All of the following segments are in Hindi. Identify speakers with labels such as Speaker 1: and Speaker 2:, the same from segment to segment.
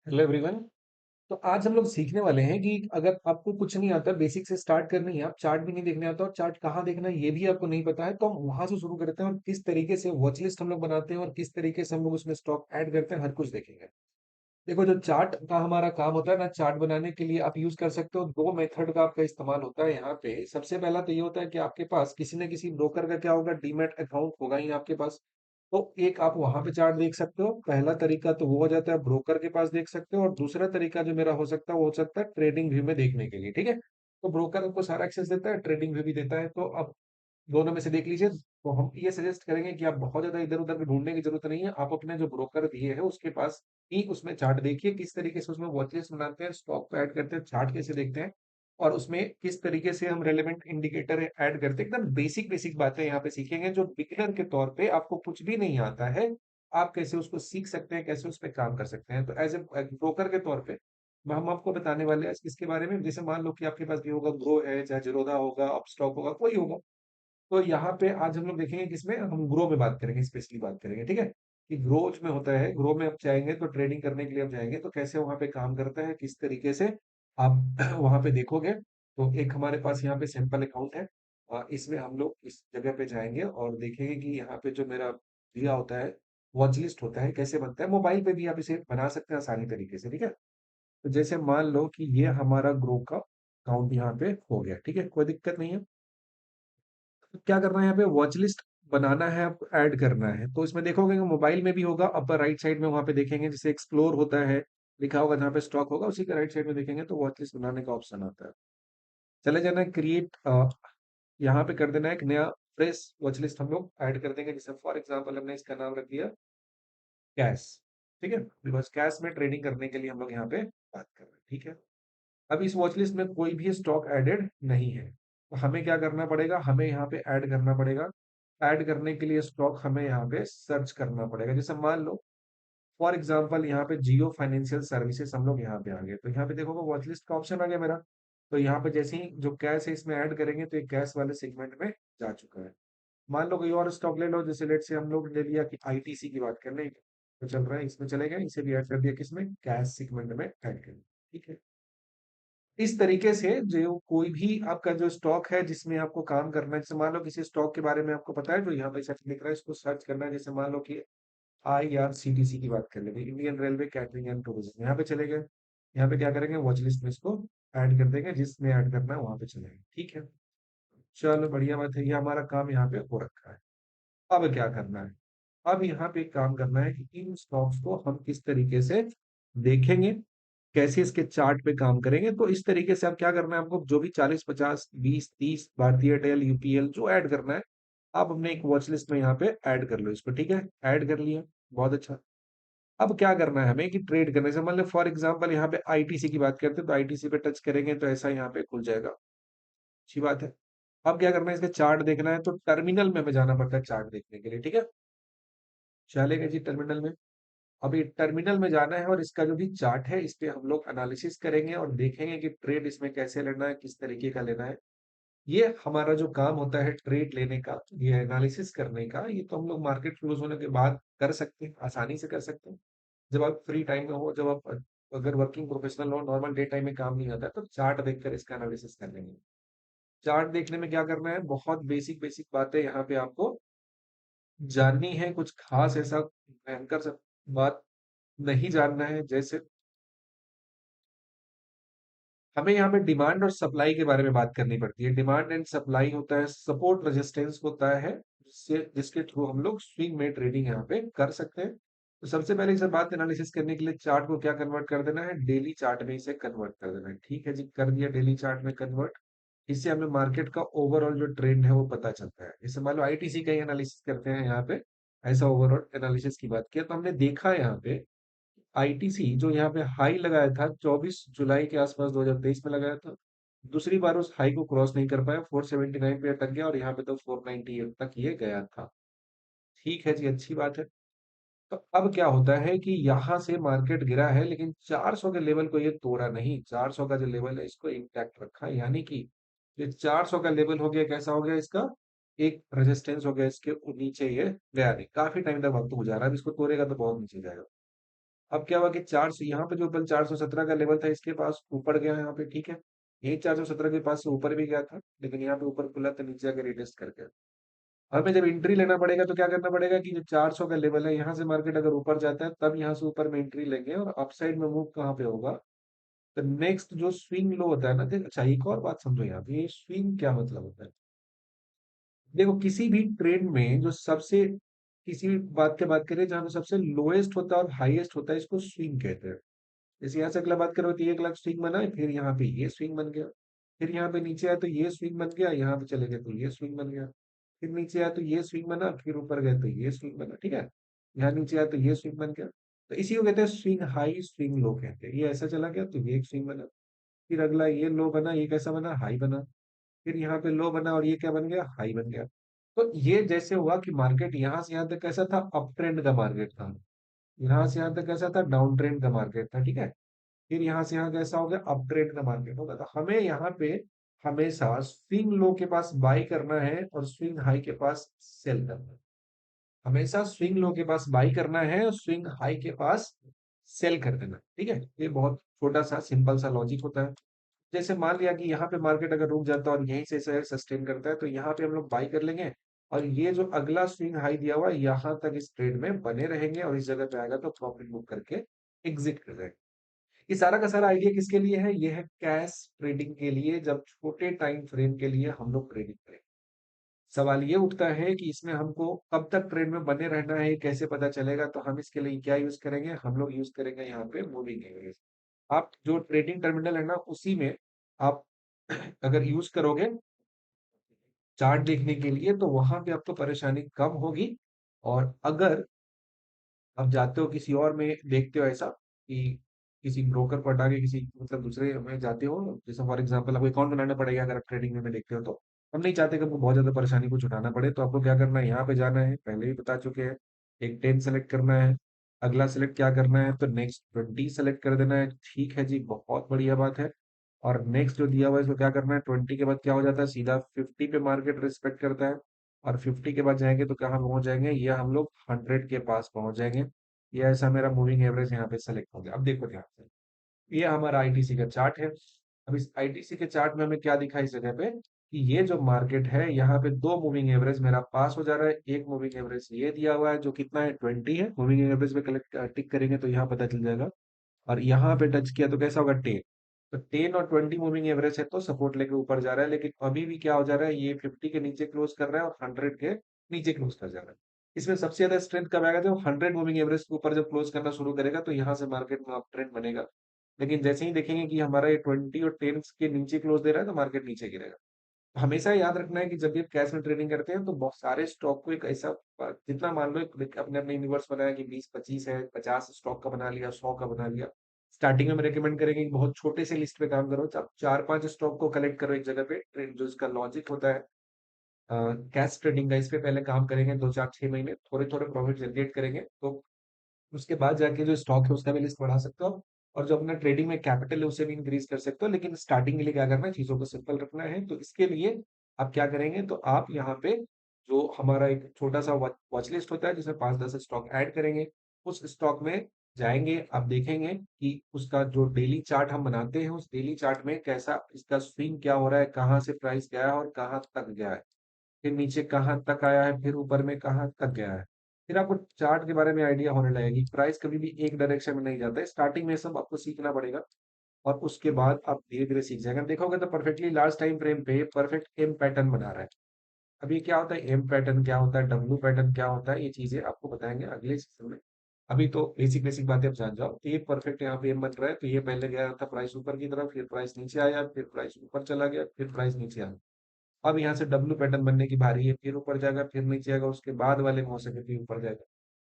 Speaker 1: Hello everyone. तो आज हम लोग सीखने वाले हैं कि अगर आपको कुछ नहीं आता, बेसिक से स्टार्ट करनी है, आप चार्ट भी नहीं देखने आता और चार्ट कहाँ देखना है ये भी आपको नहीं पता है, तो हम वहां से शुरू करते हैं और किस तरीके से वॉच लिस्ट हम लोग बनाते हैं और किस तरीके से हम लोग उसमें स्टॉक ऐड करते हैं, हर कुछ देखेंगे। देखो, जो चार्ट का हमारा काम होता है ना, चार्ट बनाने के लिए आप यूज कर सकते हो, दो मेथड का आपका इस्तेमाल होता है यहाँ पे। सबसे पहला तो ये होता है कि आपके पास किसी न किसी ब्रोकर का क्या होगा, डीमैट अकाउंट होगा ही आपके पास। तो एक आप वहां पे चार्ट देख सकते हो, पहला तरीका तो वो हो जाता है, ब्रोकर के पास देख सकते हो। और दूसरा तरीका जो मेरा हो सकता है वो हो सकता है ट्रेडिंग व्यू में देखने के लिए। ठीक है, तो ब्रोकर आपको सारा एक्सेस देता है, ट्रेडिंग व्यू भी देता है, तो अब दोनों में से देख लीजिए। तो हम ये सजेस्ट करेंगे कि आप बहुत ज्यादा इधर उधर ढूंढने की जरूरत नहीं है, आप अपने जो ब्रोकर दिए है उसके पास ही उसमें चार्ट देखिए, किस तरीके से उसमें वॉच लिस्ट बनाते हैं, स्टॉक को ऐड करते हैं, चार्ट कैसे देखते हैं और उसमें किस तरीके से हम रेलेवेंट इंडिकेटर ऐड करते हैं। एकदम बेसिक बेसिक बातें यहाँ पे सीखेंगे, जो बिगिनर के तौर पे आपको कुछ भी नहीं आता है, आप कैसे उसको सीख सकते हैं, कैसे उस पर काम कर सकते हैं। तो एज ए ब्रोकर के तौर पे हम आपको बताने वाले हैं इसके बारे में। जैसे मान लो कि आपके पास भी होगा, ग्रो है, चाहे जीरोधा होगा, अपस्टॉक होगा, कोई होगा। तो यहाँ पे आज हम लोग देखेंगे किसमें हम ग्रो में बात करेंगे, स्पेशली बात करेंगे। ठीक है, कि ग्रो में होता है, ग्रो में आप चाहेंगे तो ट्रेडिंग करने के लिए आप जाएंगे तो कैसे वहां पे काम करता है, किस तरीके से आप वहां पे देखोगे। तो एक हमारे पास यहाँ पे सैंपल अकाउंट है, इसमें हम लोग इस जगह पे जाएंगे और देखेंगे कि यहाँ पे जो मेरा दिया होता है, वॉच लिस्ट होता है, कैसे बनता है। मोबाइल पे भी आप इसे बना सकते हैं आसानी तरीके से। ठीक है, तो जैसे मान लो कि ये हमारा ग्रो का अकाउंट यहाँ पे हो गया। ठीक है, कोई दिक्कत नहीं है। तो क्या करना है, यहाँ पे वॉच लिस्ट बनाना है, आपको ऐड करना है। तो इसमें देखोगे कि मोबाइल में भी होगा, अपर राइट साइड में वहां पे देखेंगे जिसे एक्सप्लोर होता है, लिखा होगा जहाँ पे स्टॉक होगा, उसी के राइट साइड में देखेंगे तो वॉच लिस्ट बनाने का ऑप्शन आता है। चले जाना है क्रिएट, यहाँ पे कर देना है एक नया फ्रेश वॉच लिस्ट हम लोग ऐड कर देंगे। जैसे फॉर एग्जाम्पल हमने इसका नाम रख दिया कैश। ठीक है, बिकॉज कैश में ट्रेडिंग करने के लिए हम लोग यहाँ पे बात कर रहे हैं। ठीक है, अब इस वॉच लिस्ट में कोई भी स्टॉक एडेड नहीं है, तो हमें क्या करना पड़ेगा, हमें यहाँ पे ऐड करना पड़ेगा। ऐड करने के लिए स्टॉक हमें यहाँ पे सर्च करना पड़ेगा। जैसे मान लो फॉर एग्जांपल यहाँ पे जियो फाइनेंशियल सर्विसेज, हम लोग यहाँ पे आ गए तो यहाँ पे देखोगे वॉच लिस्ट का ऑप्शन आ गया मेरा। तो यहाँ पे जैसे ही जो कैश है इसमें ऐड करेंगे तो ये कैश वाले सेगमेंट में जा चुका है। मान लो कोई और स्टॉक ले लो, जैसे लेट से हम लोग ले लिया कि आईटीसी की बात कर रहे हैं, तो चल रहा है, इसमें चले गए, इसे भी ऐड कर दिया, किसमें, कैश सेगमेंट में ऐड कर दिया। ठीक है, इस तरीके से जो कोई भी आपका जो स्टॉक है जिसमें आपको काम करना है, जैसे मान लो किसी स्टॉक के बारे में आपको पता है, जो यहाँ पे सर्च लिख रहा है इसको सर्च करना है। जैसे मान लो कि आईआरसीटीसी की बात कर लेते हैं, Indian railway catering and tourism, यहाँ पे चले गए। यहाँ पे क्या करेंगे, वॉच लिस्ट में इसको ऐड कर देंगे, जिसमें ऐड करना है वहां पे चलेंगे। ठीक है, चलो बढ़िया बात है, ये हमारा काम यहाँ पे हो रखा है। अब क्या करना है, अब यहाँ पे एक काम करना है कि इन स्टॉक्स को हम किस तरीके से देखेंगे, कैसे इसके चार्ट पे काम करेंगे। तो इस तरीके से आप क्या करना है, आपको जो भी 40 50 20 30 भारतीय एयरटेल यूपीएल जो ऐड करना है, आप अपने एक वॉच लिस्ट में यहाँ पे ऐड कर लो इसको। ठीक है, ऐड कर लिया, बहुत अच्छा। अब क्या करना है हमें कि ट्रेड करने से, मान लो फॉर एग्जांपल यहाँ पे आईटीसी की बात करते हैं, तो आईटीसी पे टच करेंगे तो ऐसा यहाँ पे खुल जाएगा। अच्छी बात है। अब क्या करना है, इसका चार्ट देखना है, तो टर्मिनल में हमें जाना पड़ता है चार्ट देखने के लिए। ठीक है, चलेगा जी टर्मिनल में। अभी टर्मिनल में जाना है और इसका जो भी चार्ट है इस पे हम लोग एनालिसिस करेंगे और देखेंगे कि ट्रेड इसमें कैसे लेना है, किस तरीके का लेना है। ये हमारा जो काम होता है ट्रेड लेने का, ये एनालिसिस करने का, ये तो हम लोग मार्केट क्लोज होने के बाद कर सकते हैं, आसानी से कर सकते हैं। जब आप फ्री टाइम में हो, जब आप अगर वर्किंग प्रोफेशनल हो, नॉर्मल डे टाइम में काम नहीं आता है, तो चार्ट देखकर इसका एनालिसिस कर लेंगे। चार्ट देखने में क्या करना है, बहुत बेसिक बेसिक बातें यहाँ पे आपको जाननी है, कुछ खास ऐसा भयंकर सा बात नहीं जानना है। जैसे हमें यहाँ पे डिमांड और सप्लाई के बारे में बात करनी पड़ती है। डिमांड एंड सप्लाई होता है, सपोर्ट रेजिस्टेंस होता है, जिसके थ्रू हम लोग स्विंग में ट्रेडिंग यहाँ पे कर सकते हैं। तो सबसे पहले इसे बात एनालिसिस करने के लिए चार्ट को क्या कन्वर्ट कर देना है, डेली चार्ट में इसे कन्वर्ट कर देना है। ठीक है जी, कर दिया डेली चार्ट में कन्वर्ट। इससे हमें मार्केट का ओवरऑल जो ट्रेंड है वो पता चलता है। जैसे मान लो आईटीसी का ही एनालिसिस करते हैं यहाँ पे, ऐसा ओवरऑल एनालिसिस की बात किया तो हमने देखा यहाँ पे आईटीसी जो यहाँ पे हाई लगाया था 24 जुलाई के आसपास 2023 में लगाया था, दूसरी बार उस हाई को क्रॉस नहीं कर पाया, 479 पे अटक गया और यहाँ पे तो 498 तक ये गया था। ठीक है जी, अच्छी बात है। तो अब क्या होता है कि यहाँ से मार्केट गिरा है, लेकिन 400 के लेवल को ये तोड़ा नहीं, 400 का जो लेवल है इसको इंटैक्ट रखा, यानी कि ये 400 का लेवल हो गया, कैसा हो गया, इसका एक रेजिस्टेंस हो गया, इसके नीचे ये गया नहीं, काफी टाइम तक वक्त गुजारा, अब इसको तोड़ेगा तो बहुत नीचे जाएगा। अब क्या हुआ कि 400, यहाँ पे जो ऊपर 417 का लेवल था इसके पास ऊपर गया यहाँ पे, ठीक है। ये 417 के पास से ऊपर भी गया था, लेकिन यहाँ पे ऊपर खुला तो नीचे आके रिटेस्ट कर गया। हमें जब एंट्री लेना पड़ेगा तो क्या करना पड़ेगा कि जो 400 का लेवल है यहाँ से मार्केट अगर ऊपर जाता है तब यहाँ से ऊपर में एंट्री लेंगे, और अपसाइड में मूव कहाँ पे होगा, तो नेक्स्ट जो स्विंग लो होता है ना, देख अच्छा एक और बात समझो यहाँ पे, ये स्विंग क्या मतलब होता है। देखो किसी भी ट्रेड में जो सबसे, किसी भी बात की बात करें जहाँ पे सबसे लोएस्ट होता है और हाईएस्ट होता है, इसको स्विंग कहते हैं। जैसे यहाँ से अगला बात करो तो 1 लाख स्विंग बना है, फिर यहाँ पे ये स्विंग बन गया, फिर यहाँ पे नीचे आया तो ये स्विंग बन गया, यहाँ पे चले गए तो ये स्विंग बन गया, फिर नीचे आया तो ये स्विंग बना, फिर ऊपर गए तो ये स्विंग बना, ठीक है। यहाँ नीचे आया तो ये स्विंग बन गया। तो इसी को कहते हैं स्विंग हाई, स्विंग लो कहते हैं। ये ऐसा चला गया तो ये एक स्विंग बना, फिर अगला ये लो बना, ये कैसा बना, हाई बना, फिर यहाँ पे लो बना और ये क्या बन गया, हाई बन गया। तो ये जैसे हुआ कि मार्केट यहाँ से यहाँ तक कैसा था, अप ट्रेंड का मार्केट था, यहाँ से यहाँ तक कैसा था, डाउन ट्रेंड का मार्केट था, ठीक है। फिर यहाँ से यहाँ कैसा हो गया, अप ट्रेंड का मार्केट होगा। तो हमें यहाँ पे हमेशा स्विंग लो के पास बाई करना है और स्विंग हाई के पास सेल करना है। हमेशा स्विंग लो के पास बाई करना है और स्विंग हाई के पास सेल कर देना, ठीक है। ये बहुत छोटा सा सिंपल सा लॉजिक होता है। जैसे मान लिया कि यहाँ पे मार्केट अगर रुक जाता है और यहीं से सस्टेन करता है, तो यहाँ पे हम लोग बाई कर लेंगे, और ये जो अगला स्विंग हाई दिया हुआ है यहाँ तक इस ट्रेड में बने रहेंगे, और इस जगह पे आएगा तो प्रॉफिट बुक करके एग्जिट कर जाएंगे। ये सारा का सारा आइडिया किसके लिए है, ये है कैश ट्रेडिंग के लिए, जब छोटे टाइम फ्रेम के लिए हम लोग ट्रेडिंग करें। सवाल ये उठता है कि इसमें हमको कब तक ट्रेड में बने रहना है, कैसे पता चलेगा, तो हम इसके लिए क्या यूज करेंगे, हम लोग यूज करेंगे यहाँ पे मूविंग एवरेज। आप जो ट्रेडिंग टर्मिनल है ना उसी में आप अगर यूज करोगे चार्ट देखने के लिए, तो वहां पे आपको परेशानी कम होगी। और अगर आप जाते हो किसी और में देखते हो ऐसा कि किसी ब्रोकर को हटा के किसी मतलब दूसरे में जाते हो, जैसे फॉर एग्जांपल आपको अकाउंट बनाना पड़ेगा अगर आप ट्रेडिंग में देखते हो, तो हम नहीं चाहते कि आपको बहुत ज्यादा परेशानी कुछ उठाना पड़े। तो आपको क्या करना है, यहाँ पे जाना है, पहले भी बता चुके हैं, एक 10 सेलेक्ट करना है, अगला सेलेक्ट क्या करना है, तो नेक्स्ट 20 सेलेक्ट कर देना है, ठीक है जी, बहुत बढ़िया बात है। और नेक्स्ट जो दिया हुआ है इसको क्या करना है, 20 के बाद क्या हो जाता है, सीधा 50 पे मार्केट रिस्पेक्ट करता है, और 50 के बाद जाएंगे तो कहाँ पहुंच जाएंगे, ये हम लोग 100 के पास पहुंच जाएंगे। ये ऐसा मेरा मूविंग एवरेज यहाँ पे सेलेक्ट हो गया। अब देखो ध्यान से, ये हमारा आईटीसी का चार्ट है। अब इस आईटीसी के चार्ट में हमें क्या दिखा इस जगह पे कि ये जो मार्केट है यहाँ पे दो मूविंग एवरेज मेरा पास हो जा रहा है। एक मूविंग एवरेज ये दिया हुआ है जो कितना है, 20 है, मूविंग एवरेज पे कलेक्ट टिक करेंगे तो यहाँ पता चल जाएगा। और यहाँ पे टच किया तो कैसा होगा, 10। तो 10 और 20 मूविंग एवरेज है तो सपोर्ट लेके ऊपर जा रहा है, लेकिन अभी भी क्या हो जा रहा है, ये 50 के नीचे क्लोज कर रहा है और 100 के नीचे क्लोज कर जा रहा है। इसमें सबसे ज्यादा स्ट्रेंथ कब आएगा, जब 100 मूविंग एवरेज के ऊपर जब क्लोज करना शुरू करेगा तो यहाँ से मार्केट में अप ट्रेंड बनेगा। लेकिन जैसे ही देखेंगे कि हमारा ये 20 और 10 के नीचे क्लोज दे रहा है तो मार्केट नीचे गिरेगा। हमेशा याद रखना है कि जब भी आप कैश में ट्रेडिंग करते हैं तो बहुत सारे स्टॉक को एक ऐसा, जितना मान लो अपने अपने यूनिवर्स बनाया कि 20-25 है, 50 स्टॉक का बना लिया, 100 का बना लिया। स्टार्टिंग में रेकमेंड करेंगे कि बहुत छोटे से लिस्ट पे काम करो, आप 4-5 स्टॉक को कलेक्ट करो एक जगह पे, ट्रेड जो इसका लॉजिक होता है कैश ट्रेडिंग का, इस पे पहले काम करेंगे 2-4-6 महीने, थोड़े थोड़े प्रॉफिट जनरेट करेंगे, तो उसके बाद जाके जो स्टॉक है उसका भी लिस्ट बढ़ा सकते हो। और जो अपना ट्रेडिंग में कैपिटल है उसे भी इंक्रीज कर सकते हो। लेकिन स्टार्टिंग के लिए क्या करना है, चीजों को सिंपल रखना है। तो इसके लिए आप क्या करेंगे, तो आप यहाँ पे जो हमारा एक छोटा सा वॉच लिस्ट होता है जिसमें 5-10 स्टॉक ऐड करेंगे, उस स्टॉक में जाएंगे, आप देखेंगे कि उसका जो डेली चार्ट हम बनाते हैं उस डेली चार्ट में कैसा इसका स्विंग क्या हो रहा है, कहाँ से प्राइस गया है और कहाँ तक गया है, फिर नीचे कहाँ तक आया है, फिर ऊपर में कहाँ तक गया है। फिर आपको चार्ट के बारे में आइडिया होने लगेगी। प्राइस कभी भी एक डायरेक्शन में नहीं जाता है, स्टार्टिंग में सब आपको सीखना पड़ेगा, और उसके बाद आप धीरे धीरे सीख जाएंगे। देखोगे तो परफेक्टली लास्ट टाइम फ्रेम पे परफेक्ट एम पैटर्न बना रहा है। अब ये क्या होता है, एम पैटर्न क्या होता है, डब्ल्यू पैटर्न क्या होता है, ये चीजें आपको बताएंगे अगले सेशन में। अभी तो बेसिक बेसिक बातें आप जान जाओ। तो ये परफेक्ट यहाँ पे एम बन रहा है, तो ये पहले गया था प्राइस ऊपर की तरफ, फिर प्राइस नीचे आया, फिर प्राइस ऊपर चला गया, फिर प्राइस नीचे आया। अब यहाँ से डब्ल्यू पैटर्न बनने की बारी है, फिर ऊपर जाएगा, फिर नीचे आएगा, उसके बाद वाले में हो सके फिर ऊपर जाएगा।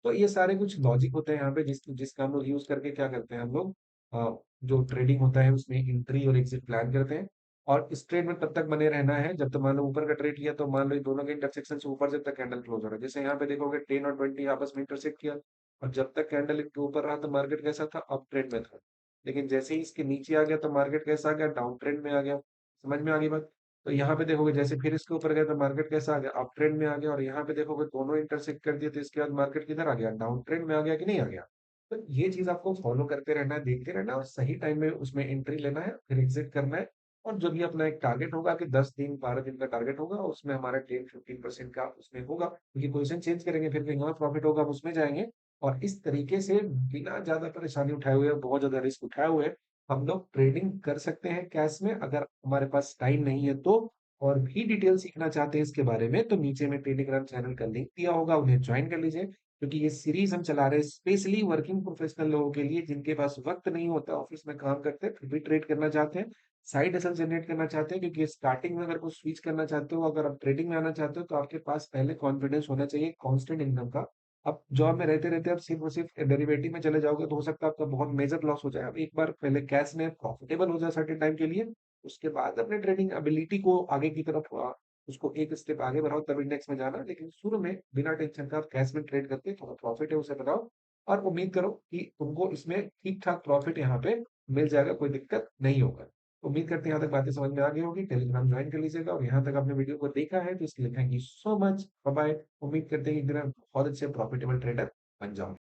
Speaker 1: तो ये सारे कुछ लॉजिक होते हैं यहाँ पे जिसका हम लोग यूज करके क्या करते हैं, हम लोग जो ट्रेडिंग होता है उसमें एंट्री और एग्जिट प्लान करते हैं। और इस ट्रेड में तब तक बने रहना है जब तक, मान लो ऊपर का ट्रेड किया तो मान लो दोनों के इंटरसेक्शन से ऊपर जब तक कैंडल क्लोज हो रहा है। जैसे यहाँ पे देखोगे 10 और 20 आपस में इंटरसेक्ट किया, और जब तक कैंडल इनके ऊपर रहा तो मार्केट कैसा था, अप ट्रेंड में था। लेकिन जैसे ही इसके नीचे आ गया तो मार्केट कैसा आ गया, डाउन ट्रेंड में आ गया। समझ में आ गई बात। तो यहाँ पे देखोगे जैसे फिर इसके ऊपर गया तो मार्केट कैसा आ गया, अप ट्रेंड में आ गया। और यहाँ पे देखोगे दोनों इंटरसेक्ट कर दिए तो इसके बाद मार्केट किधर आ गया, डाउन ट्रेंड में आ गया कि नहीं आ गया। तो ये चीज़ आपको फ़ॉलो करते रहना है, देखते रहना है और सही टाइम में उसमें एंट्री लेना है, फिर एग्ज़िट करना है और जो भी अपना एक टारगेट होगा कि 10 दिन, 12 दिन का टारगेट होगा, उसमें हमारा 10-15% का उसमें होगा, क्योंकि पोज़ीशन चेंज करेंगे, फिर कहीं और प्रॉफ़िट होगा, हम उसमें जाएँगे और इस तरीके से बिना ज़्यादा परेशानी उठाए हुए, बहुत ज़्यादा रिस्क उठाए हुए, हम लोग ट्रेडिंग कर सकते हैं कैश में, अगर हमारे पास टाइम नहीं है तो। और भी डिटेल सीखना चाहते हैं इसके बारे में, तो नीचे में टेलीग्राम चैनल का लिंक दिया होगा, उन्हें जॉइन कर लीजिए। क्योंकि ये सीरीज हम चला रहे हैं स्पेशली वर्किंग प्रोफेशनल लोगों के लिए, जिनके पास वक्त नहीं होता, ऑफिस में काम करते हैं फिर भी ट्रेड करना चाहते हैं, साइड हसल जनरेट करना चाहते हैं, क्योंकि स्टार्टिंग में अगर कुछ स्विच करना चाहते हो, अगर आप ट्रेडिंग में आना चाहते हो, तो आपके पास पहले कॉन्फिडेंस होना चाहिए कांस्टेंट इनकम का। अब जॉब में रहते रहते आप सिर्फ और सिर्फ डेरिवेटिव में चले जाओगे तो हो सकता है आपका बहुत मेजर लॉस हो जाए। अब एक बार पहले कैश में प्रॉफिटेबल हो जाए सर्टेन टाइम के लिए, उसके बाद अपने ट्रेडिंग एबिलिटी को आगे की तरफ उसको एक स्टेप आगे बढ़ाओ, तब इंडेक्स में जाना। लेकिन शुरू में बिना टेंशन का आप कैश में ट्रेड करके थोड़ा प्रॉफिट है उसे बनाओ और उम्मीद करो कि तुमको इसमें ठीक-ठाक प्रॉफिट यहाँ पे मिल जाएगा, कोई दिक्कत नहीं होगा। उम्मीद करते हैं यहाँ तक बातें समझ में आ गई होगी। टेलीग्राम ज्वाइन कर लीजिएगा और यहाँ तक आपने वीडियो को देखा है तो इसके लिए thank you so much. Bye bye. उम्मीद करते हैं कि एक दिन आप बहुत अच्छे प्रॉफिटेबल ट्रेडर बन जाओ।